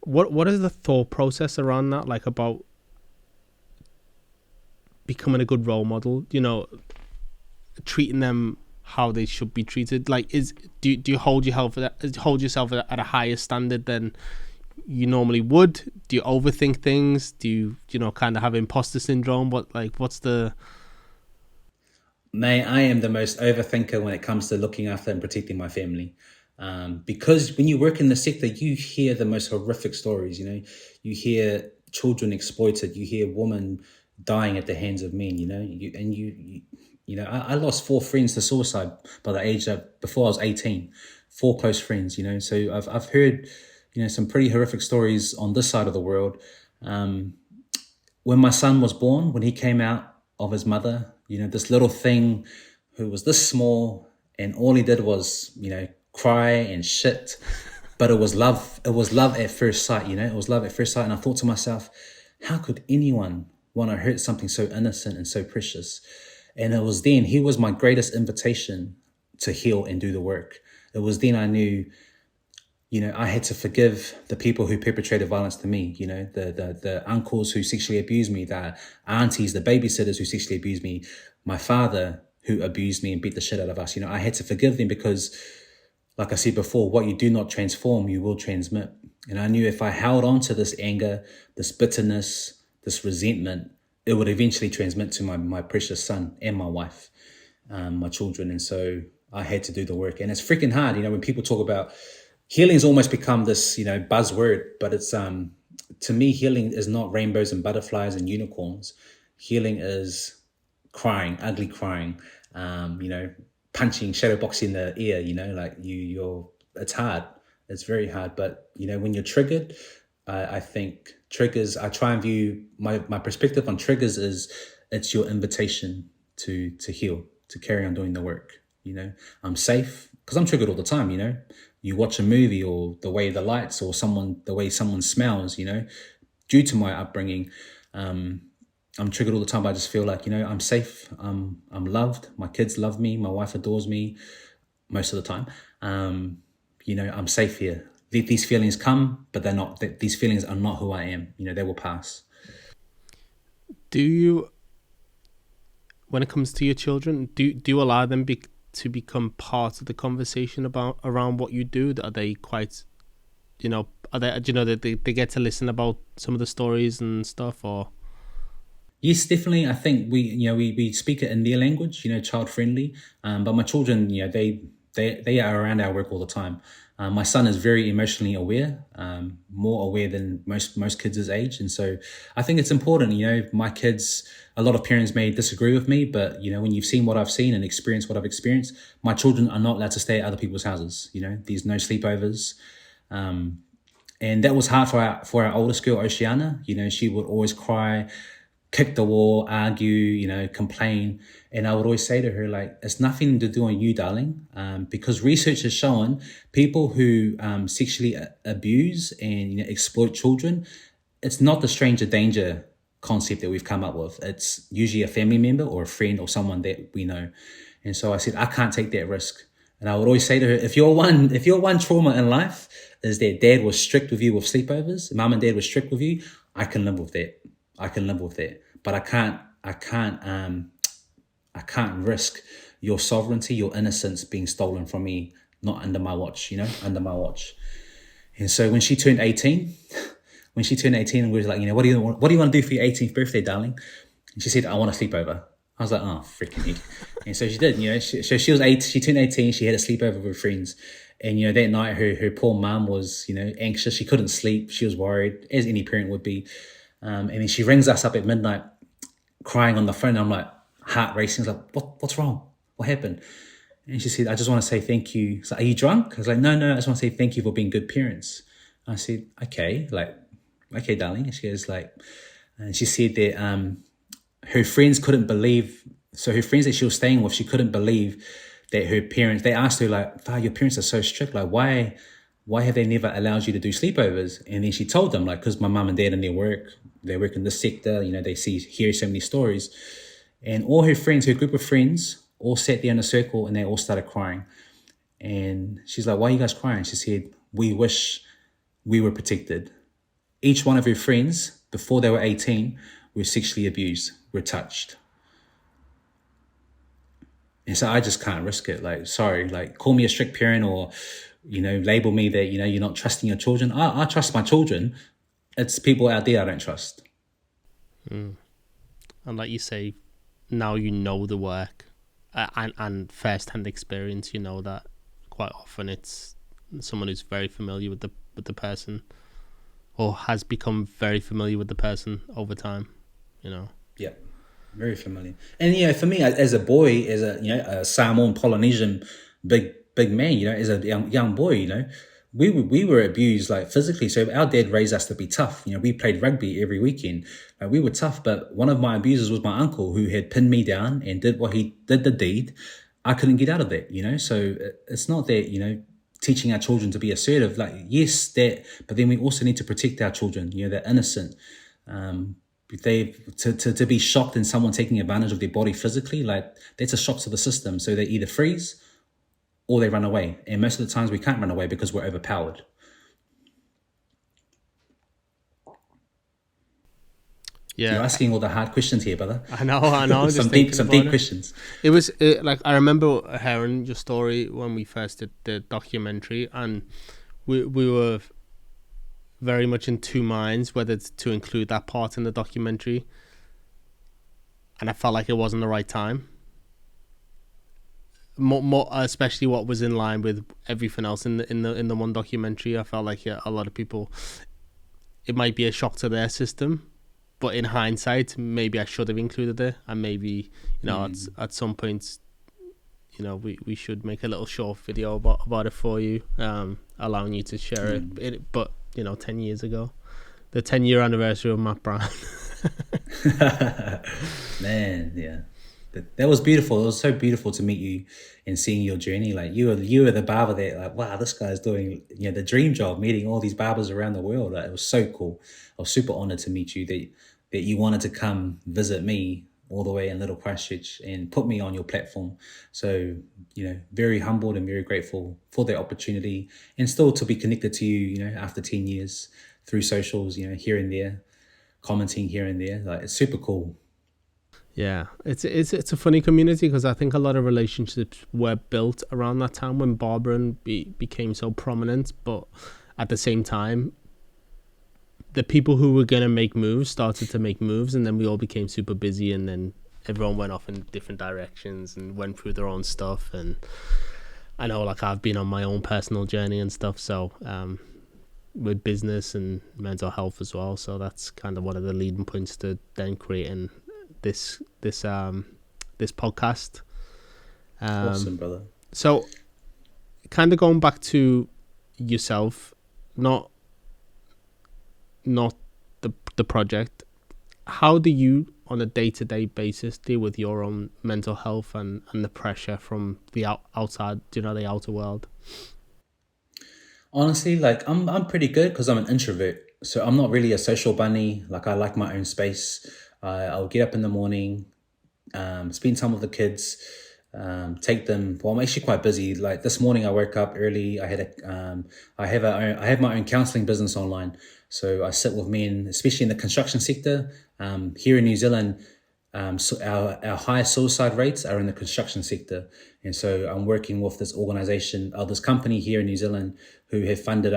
Speaker 1: what is the thought process around that, like, about becoming a good role model, treating them how they should be treated? Like, do you hold yourself at a higher standard than you normally would? Do you overthink things? Do you kind of have imposter syndrome? What's the...
Speaker 2: Mate, I am the most overthinker when it comes to looking after and protecting my family. Because when you work in the sector, you hear the most horrific stories. You hear children exploited. You hear women dying at the hands of men. I lost 4 friends to suicide by the age of before I was 18. 4 close friends. So I've heard some pretty horrific stories on this side of the world. When my son was born, when he came out of his mother, this little thing who was this small, and all he did was cry and shit, but it was love. It was love at first sight. It was love at first sight. And I thought to myself, how could anyone want to hurt something so innocent and so precious? And it was then, he was my greatest invitation to heal and do the work. It was then I knew, I had to forgive the people who perpetrated violence to me, the uncles who sexually abused me, the aunties, the babysitters who sexually abused me, my father who abused me and beat the shit out of us. I had to forgive them because, like I said before, what you do not transform, you will transmit. And I knew if I held on to this anger, this bitterness, this resentment, it would eventually transmit to my precious son and my wife, my children. And so I had to do the work. And it's freaking hard. When people talk about healing, has almost become this, buzzword, but it's, to me, healing is not rainbows and butterflies and unicorns. Healing is crying, ugly crying, punching, shadow boxing the ear, like it's hard. It's very hard. But, when you're triggered, I think triggers, I try and view my perspective on triggers is it's your invitation to heal, to carry on doing the work. I'm safe because I'm triggered all the time. You watch a movie or the way the lights or the way someone smells, due to my upbringing, I'm triggered all the time. But I just feel like, I'm safe. I'm loved. My kids love me. My wife adores me most of the time. I'm safe here. These feelings come, but they're not. These feelings are not who I am. They will pass.
Speaker 1: Do you, when it comes to your children, do you allow them to become part of the conversation around what you do? Are they quite, are they, that they get to listen about some of the stories and stuff, or?
Speaker 2: Yes, definitely. I think we speak it in their language, child friendly. But my children, they are around our work all the time. My son is very emotionally aware, more aware than most kids his age. And so I think it's important, my kids, a lot of parents may disagree with me, but, when you've seen what I've seen and experienced what I've experienced, my children are not allowed to stay at other people's houses. There's no sleepovers. And that was hard for our oldest girl, Oceana. She would always cry, kick the wall, argue, complain. And I would always say to her, like, it's nothing to do on you, darling. Because research has shown people who sexually abuse and exploit children, it's not the stranger danger concept that we've come up with. It's usually a family member or a friend or someone that we know. And so I said, I can't take that risk. And I would always say to her, if your one trauma in life is that dad was strict with you with sleepovers, mom and dad were strict with you, I can live with that. But I can't risk your sovereignty, your innocence being stolen from me, not under my watch, under my watch. And so when she turned 18, we was like, what do you want to do for your 18th birthday, darling? And she said, I want a sleepover. I was like, oh, freaking heck. And so she did, she was 8, she turned 18, she had a sleepover with friends. And, that night her poor mom was, anxious. She couldn't sleep. She was worried, as any parent would be. And then she rings us up at midnight crying on the phone. I'm like, heart racing. I was like, what's wrong? What happened? And she said, I just want to say thank you. I was like, are you drunk? I was like, no, I just want to say thank you for being good parents. I said, okay, darling. And she goes and she said that her friends couldn't believe, so her friends that she was staying with, she couldn't believe that her parents, they asked her your parents are so strict. Why have they never allowed you to do sleepovers? And then she told them, because my mum and dad and they work in this sector, they hear so many stories. And all her friends, her group of friends, all sat there in a circle and they all started crying. And she's like, why are you guys crying? She said, we wish we were protected. Each one of her friends, before they were 18, were sexually abused, were touched. And so I just can't risk it. Sorry, call me a strict parent or, label me that, you're not trusting your children. I trust my children. It's people out there I don't trust.
Speaker 1: And like you say, now you know the work and first-hand experience, that quite often it's someone who's very familiar with the person or has become very familiar with the person over time,
Speaker 2: Yeah, very familiar. And, for me, as a boy, as a Samoan Polynesian big man, as a young boy, we were abused physically. So our dad raised us to be tough. We played rugby every weekend. We were tough, but one of my abusers was my uncle who had pinned me down and did the deed. I couldn't get out of that, So it's not that, teaching our children to be assertive, yes, that, but then we also need to protect our children, they're innocent. To be shocked in someone taking advantage of their body physically, that's a shock to the system. So they either freeze or they run away. And most of the times we can't run away because we're overpowered. You're
Speaker 1: Yeah,
Speaker 2: asking all the hard questions here, brother.
Speaker 1: I know. I'm just thinking
Speaker 2: Some
Speaker 1: about
Speaker 2: deep
Speaker 1: it.
Speaker 2: questions.
Speaker 1: It was like I remember hearing your story when we first did the documentary, and we were very much in two minds whether to include that part in the documentary, and I felt like it wasn't the right time. More, especially what was in line with everything else in the one documentary. I felt like a lot of people, it might be a shock to their system, but in hindsight, maybe I should have included it, and maybe at some point, we should make a little short video about it for you, allowing you to share it. But 10 years ago, the 10-year anniversary of Matt Brown.
Speaker 2: Man, yeah. That was beautiful. It was so beautiful to meet you and seeing your journey. Like you were the barber that, like, wow, this guy's doing the dream job, meeting all these barbers around the world. Like, it was so cool. I was super honored to meet you, that you wanted to come visit me all the way in Little Christchurch and put me on your platform. So, very humbled and very grateful for the opportunity, and still to be connected to you, after 10 years through socials, here and there, commenting here and there. Like, it's super cool.
Speaker 1: Yeah, it's a funny community, because I think a lot of relationships were built around that time when barbering became so prominent. But at the same time, the people who were going to make moves started to make moves, and then we all became super busy, and then everyone went off in different directions and went through their own stuff. And I know, like, I've been on my own personal journey and stuff, so with business and mental health as well. So that's kind of one of the leading points to then creating this podcast.
Speaker 2: Awesome, brother.
Speaker 1: So kind of going back to yourself, not the project, how do you on a day-to-day basis deal with your own mental health and the pressure from the outside, the outer world?
Speaker 2: Honestly, like, I'm pretty good because I'm an introvert. So I'm not really a social bunny. Like, I like my own space. I'll get up in the morning, spend time with the kids, take them. Well, I'm actually quite busy. Like, this morning I woke up early. I have my own counseling business online. So I sit with men, especially in the construction sector. Here in New Zealand, so our highest suicide rates are in the construction sector. And so I'm working with this organization, this company here in New Zealand, who have funded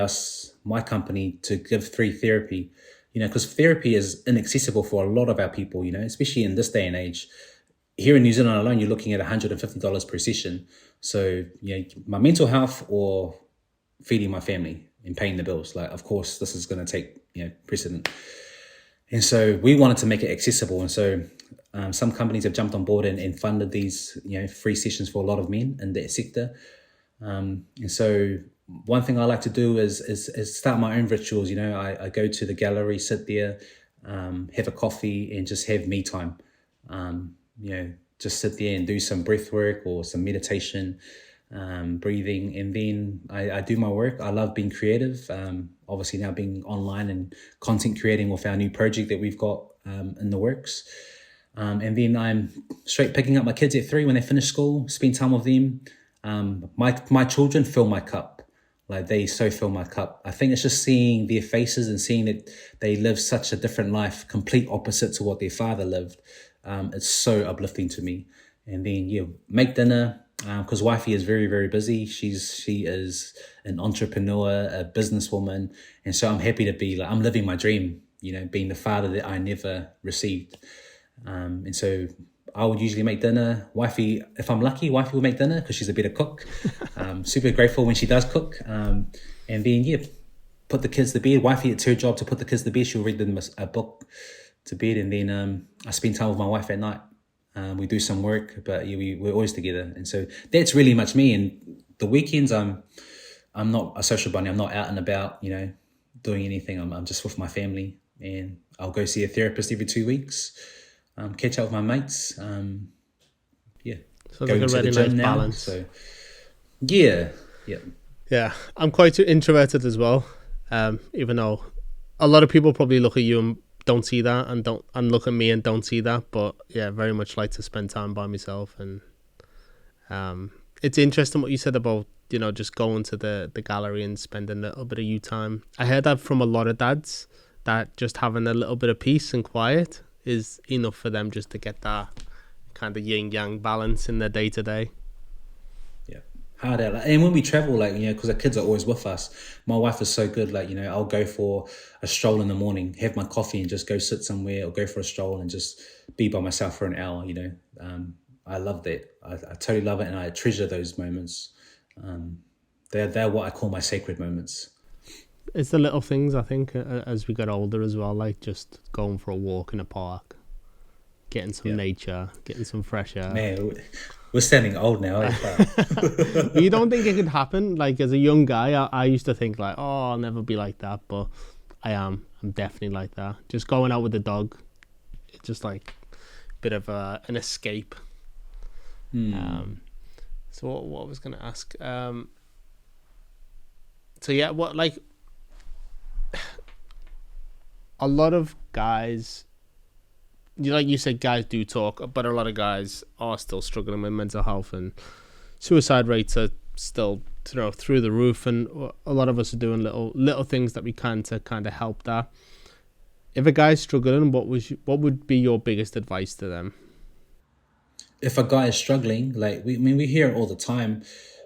Speaker 2: my company, to give free therapy. Because therapy is inaccessible for a lot of our people, especially in this day and age. Here in New Zealand alone, you're looking at $150 per session. So, my mental health or feeding my family and paying the bills, like, of course, this is going to take, precedent. And so we wanted to make it accessible. And so some companies have jumped on board and funded these, free sessions for a lot of men in that sector. And so one thing I like to do is start my own rituals. I go to the gallery, sit there, have a coffee, and just have me time. Just sit there and do some breath work or some meditation, breathing, and then I do my work. I love being creative. Obviously now being online and content creating with our new project that we've got in the works. And then I'm straight picking up my kids at 3 when they finish school, spend time with them. My children fill my cup. Like, they so fill my cup. I think it's just seeing their faces and seeing that they live such a different life, complete opposite to what their father lived. It's so uplifting to me. And then, make dinner, because wifey is very, very busy. She is an entrepreneur, a businesswoman. And so I'm happy to be, like, I'm living my dream, being the father that I never received. And so I would usually make dinner. Wifey, if I'm lucky, wifey will make dinner because she's a better cook. Super grateful when she does cook. And then, put the kids to bed. Wifey, it's her job to put the kids to bed. She'll read them a book to bed. And then I spend time with my wife at night. We do some work, but we're always together. And so that's really much me. And the weekends, I'm not a social bunny. I'm not out and about, doing anything. I'm just with my family. And I'll go see a therapist every 2 weeks. Catch up with my mates.
Speaker 1: So it's like a really nice balance.
Speaker 2: So yeah.
Speaker 1: I'm quite introverted as well. Even though a lot of people probably look at you and don't see that, and look at me and don't see that. But yeah, very much like to spend time by myself. And it's interesting what you said about just going to the gallery and spending a little bit of you time. I heard that from a lot of dads, that just having a little bit of peace and quiet is enough for them just to get that kind of yin yang balance in their day to day.
Speaker 2: Yeah. Hard out. And when we travel, like, you know, because the kids are always with us, my wife is so good. Like, you know, I'll go for a stroll in the morning, have my coffee and just go sit somewhere, or go for a stroll and just be by myself for an hour, you know. I love that. I totally love it, and I treasure those moments. They're what I call my sacred moments.
Speaker 1: It's the little things, I think, as we get older as well, like just going for a walk in a park, getting some nature, getting some fresh air.
Speaker 2: Man, we're standing old now.
Speaker 1: You don't think it could happen? Like, as a young guy, I used to think like, oh, I'll never be like that, but I am. I'm definitely like that. Just going out with the dog, it's just like a bit of an escape. So what I was going to ask, so yeah, what, like, a lot of guys, like you said, guys do talk, but a lot of guys are still struggling with mental health, and suicide rates are still, you know, through the roof, and a lot of us are doing little things that we can to kind of help that. If a guy's struggling, what would be your biggest advice to them?
Speaker 2: If a guy is struggling, like, we hear it all the time,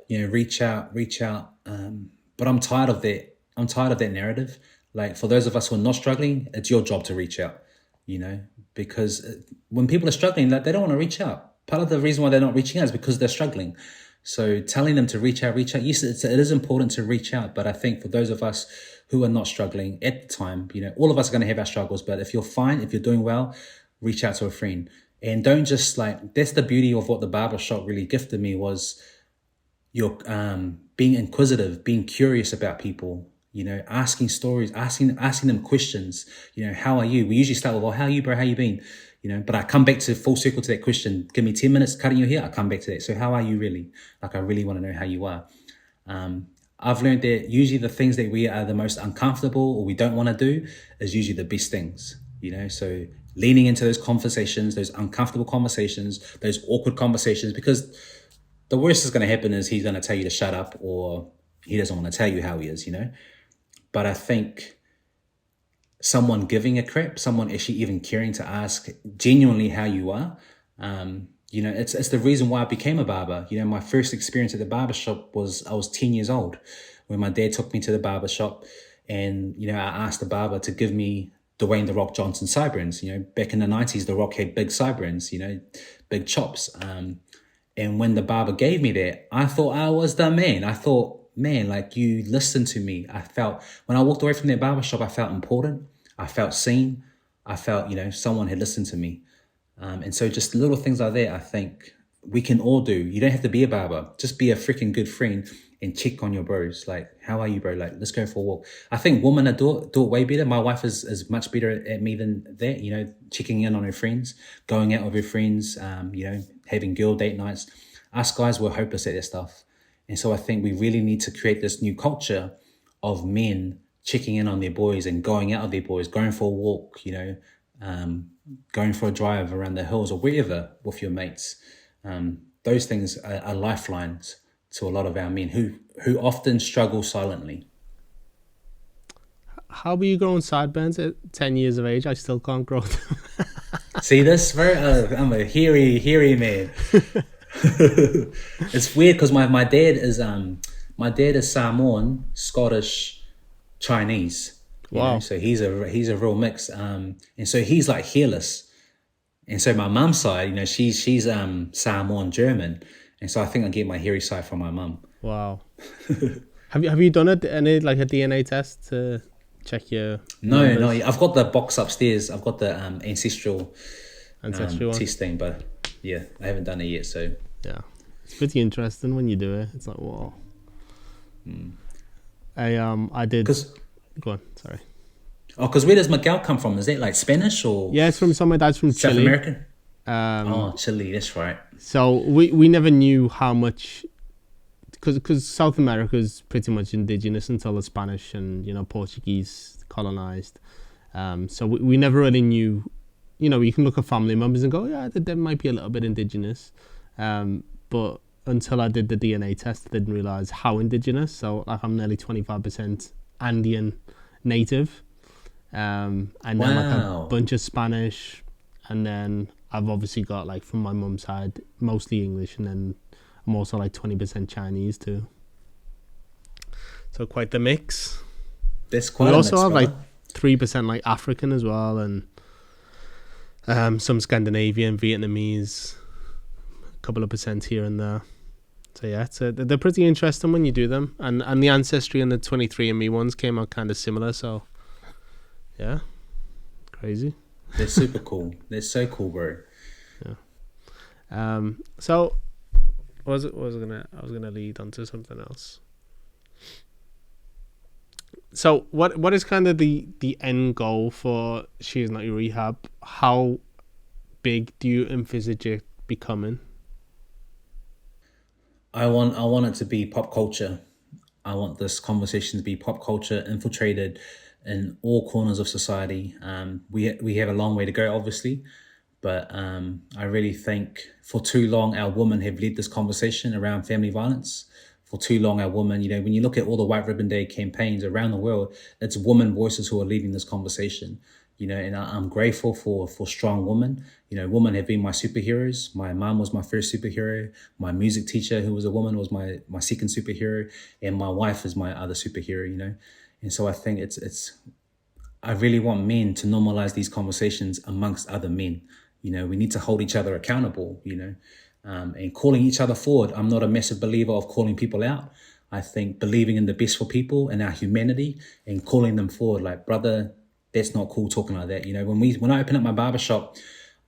Speaker 2: you know, reach out. But I'm tired of that. I'm tired of that narrative. Like, for those of us who are not struggling, it's your job to reach out, you know, because when people are struggling, like, they don't want to reach out. Part of the reason why they're not reaching out is because they're struggling. So telling them to reach out. Yes, it is important to reach out. But I think for those of us who are not struggling at the time, you know, all of us are going to have our struggles. But if you're fine, if you're doing well, reach out to a friend. And don't just, like, that's the beauty of what the barbershop really gifted me, was your being inquisitive, being curious about people, you know, asking stories, asking them questions. You know, how are you? We usually start with, well, how are you, bro? How you been? You know, but I come back to full circle to that question. Give me 10 minutes cutting your hair, I come back to that. So how are you really? Like, I really want to know how you are. I've learned that usually the things that we are the most uncomfortable or we don't want to do is usually the best things, you know. So leaning into those conversations, those uncomfortable conversations, those awkward conversations, because the worst that's going to happen is he's going to tell you to shut up, or he doesn't want to tell you how he is, you know. But I think someone giving a crap, someone actually even caring to ask genuinely how you are, you know, it's the reason why I became a barber. You know, my first experience at the barbershop was, I was 10 years old when my dad took me to the barbershop, and, you know, I asked the barber to give me Dwayne "The Rock" Johnson sideburns. You know, back in the 90s, The Rock had big sideburns, you know, big chops. And when the barber gave me that, I thought I was the man. I thought, man, like, you listened to me. I felt, when I walked away from that barbershop, I felt important. I felt seen. I felt, you know, someone had listened to me. And so just little things like that, I think we can all do. You don't have to be a barber. Just be a freaking good friend and check on your bros. Like, how are you, bro? Like, let's go for a walk. I think women do it way better. My wife is much better at me than that, you know, checking in on her friends, going out with her friends, you know, having girl date nights. Us guys were hopeless at that stuff. And so I think we really need to create this new culture of men checking in on their boys and going out with their boys, going for a walk, you know, going for a drive around the hills or wherever with your mates. Those things are lifelines to a lot of our men who often struggle silently.
Speaker 1: How were you growing sideburns at 10 years of age? I still can't grow them.
Speaker 2: See this, bro? I'm a hairy man. It's weird because my dad is Samoan, Scottish, Chinese.
Speaker 1: Wow.
Speaker 2: Know? So he's a real mix. And so he's like hairless. And so my mum's side, you know, she's Samoan, German. And so I think I get my hairy side from my mum.
Speaker 1: Wow. Have you done a DNA test to check your numbers?
Speaker 2: No. I've got the box upstairs. I've got the ancestral testing, but yeah, I haven't done it yet. So
Speaker 1: yeah, it's pretty interesting when you do it. It's like, wow. I did. Go on. Sorry.
Speaker 2: Oh, because where does Miguel come from? Is that like Spanish or?
Speaker 1: Yeah, it's from somewhere. That's from
Speaker 2: South
Speaker 1: Chile.
Speaker 2: American. Chile. That's right.
Speaker 1: So we never knew how much, because South America is pretty much indigenous until the Spanish and, you know, Portuguese colonized. So we never really knew. You know, you can look at family members and go, yeah, there might be a little bit indigenous. But until I did the DNA test, I didn't realize how indigenous. So, like, I'm nearly 25% Andean native. And then like a bunch of Spanish, and then I've obviously got like from my mum's side mostly English, and then I'm also like 20% Chinese too. So quite the mix.
Speaker 2: There's quite
Speaker 1: We
Speaker 2: a
Speaker 1: also
Speaker 2: mix,
Speaker 1: have
Speaker 2: brother.
Speaker 1: like 3% like African as well, and some Scandinavian, Vietnamese, a couple of percent here and there. So yeah, they're pretty interesting when you do them, and the Ancestry and the 23andMe ones came out kind of similar. So yeah, crazy.
Speaker 2: They're super cool. They're so cool, bro.
Speaker 1: So I was gonna lead onto something else. So what is kind of the end goal for She's Not Your Rehab? How big do you envisage it becoming?
Speaker 2: I want it to be pop culture. I want this conversation to be pop culture, infiltrated in all corners of society. We have a long way to go, obviously, but I really think for too long our women have led this conversation around family violence. For too long, our women, when you look at all the White Ribbon Day campaigns around the world, it's women voices who are leading this conversation. And I'm grateful for strong women. Women have been my superheroes. My mom was my first superhero. My music teacher, who was a woman, was my second superhero, and my wife is my other superhero. And so I think I really want men to normalize these conversations amongst other men. We need to hold each other accountable. And calling each other forward. I'm not a massive believer of calling people out. I think believing in the best for people and our humanity and calling them forward, like, brother, that's not cool talking like that. When I opened up my barbershop,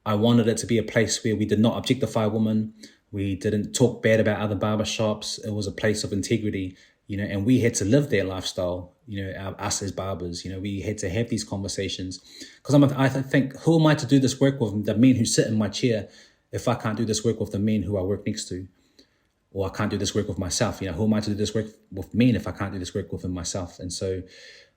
Speaker 2: I wanted it to be a place where we did not objectify women. We didn't talk bad about other barbershops. It was a place of integrity, and we had to live that lifestyle, us as barbers, we had to have these conversations. Because I think, who am I to do this work with? The men who sit in my chair, if I can't do this work with the men who I work next to, or I can't do this work with myself, who am I to do this work with men if I can't do this work within myself? And so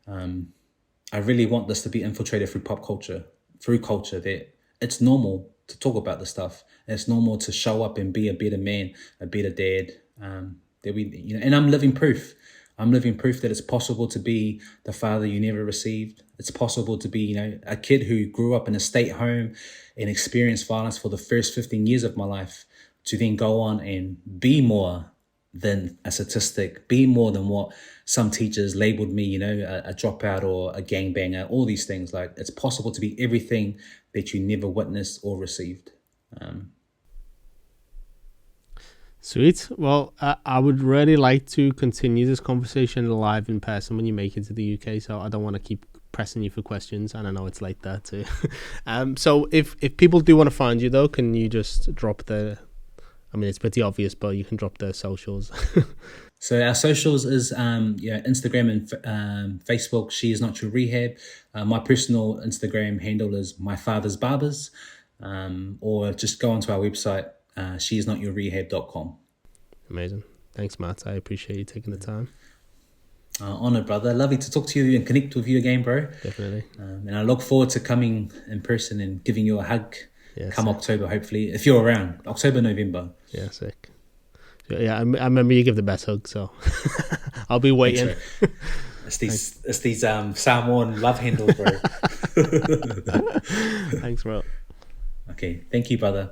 Speaker 2: I really want this to be infiltrated through pop culture, through culture, that it's normal to talk about this stuff. And it's normal to show up and be a better man, a better dad. And I'm living proof. I'm living proof that it's possible to be the father you never received. It's possible to be, a kid who grew up in a state home and experienced violence for the first 15 years of my life, to then go on and be more than a statistic, be more than what some teachers labeled me, a dropout or a gangbanger, all these things. Like, it's possible to be everything that you never witnessed or received.
Speaker 1: Sweet. Well, I would really like to continue this conversation live in person when you make it to the UK. So I don't want to keep pressing you for questions, and I know it's like that too. So if people do want to find you though, can you just drop it's pretty obvious, but you can drop the socials.
Speaker 2: So our socials is Instagram and Facebook. She Is Not Your Rehab. My personal Instagram handle is My Father's Barbers, or just go onto our website, sheisnotyourrehab.com.
Speaker 1: Amazing. Thanks, Matt. I appreciate you taking the time.
Speaker 2: Honored, brother. Lovely to talk to you and connect with you again, bro.
Speaker 1: Definitely.
Speaker 2: And I look forward to coming in person and giving you a hug. Come
Speaker 1: sick.
Speaker 2: October, hopefully, if you're around. October, November.
Speaker 1: Yeah, sick. Yeah, I remember you give the best hug, so I'll be waiting.
Speaker 2: It's these Samoan love handles, bro.
Speaker 1: Thanks, bro.
Speaker 2: Okay, thank you, brother.